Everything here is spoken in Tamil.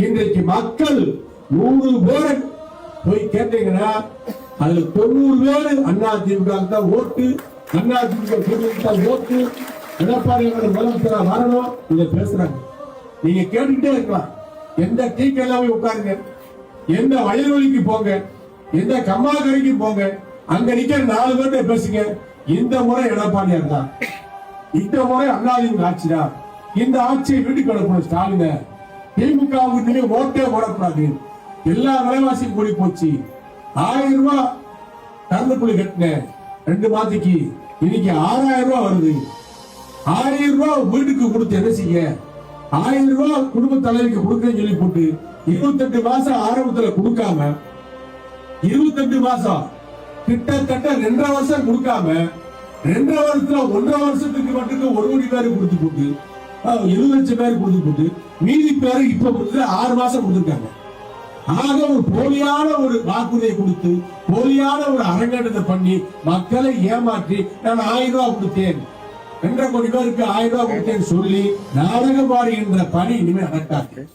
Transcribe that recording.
இன்றைக்கு மக்கள் 100 பேர் போய் கேட்டீங்கன்னா அதுல 90 பேர் அதிமுக தான் ஓட்டு, அதிமுக ஓட்டு, எடப்பாடி முதலமைச்சரா வரணும் இதை பேசுறாங்க. நீங்க கேட்டுக்கிட்டே இருக்கலாம். எந்த டீ கடையில உட்காருங்க, எந்த வயல்வெளிக்கு போங்க, எந்த கம்மாக்கரைக்கு போங்க, அங்க நிக்கிற 4 பேர்ட்ட பேசுங்க. இந்த முறை எடப்பாடியார் தான், இந்த முறை அதிமுக ஆட்சி தான், இந்த ஆட்சியை வீட்டுக்கு அனுப்பணும் ஸ்டாலின், திமுக ஓட்டே போடக்கூடாது, எல்லா விலைவாசியும் கூடி போச்சு, 1000 ரூபாய் கரண்ட் கட்டின 2 மாதத்துக்கு இன்னைக்கு 6000 ரூபாய் வருது. 1000 ரூபாய் வீட்டுக்கு கொடுத்து என்ன செய்ய, 1000 ரூபாய் குடும்ப தலைவிக்கு கொடுக்கறேன்னு சொல்லி போட்டு 28 மாசம் ஆரம்பத்துல கொடுக்காம 28 மாசம் கிட்டத்தட்ட 2.5 வருஷம் கொடுக்காம 2.5 வருஷத்துல 1.5 வருஷத்துக்கு மட்டும் 1 கோடி பேருக்கு கொடுத்து போட்டு 70 லட்சம் பேருக்கு கொடுத்து போட்டு மீதி பேரு இப்ப 6 மாசம் கொடுத்திருக்காங்க. ஆக ஒரு போலியான ஒரு வாக்குறுதியை கொடுத்து போலியான ஒரு அரங்கேற்றத்தை பண்ணி மக்களை ஏமாற்றி நான் 1000 ரூபாய் கொடுத்தேன், 2.5 கோடி பேருக்கு 1000 ரூபாய் கொடுத்தேன்னு சொல்லி நாடகம் பாடுகின்ற பணி இனிமே நடக்காது.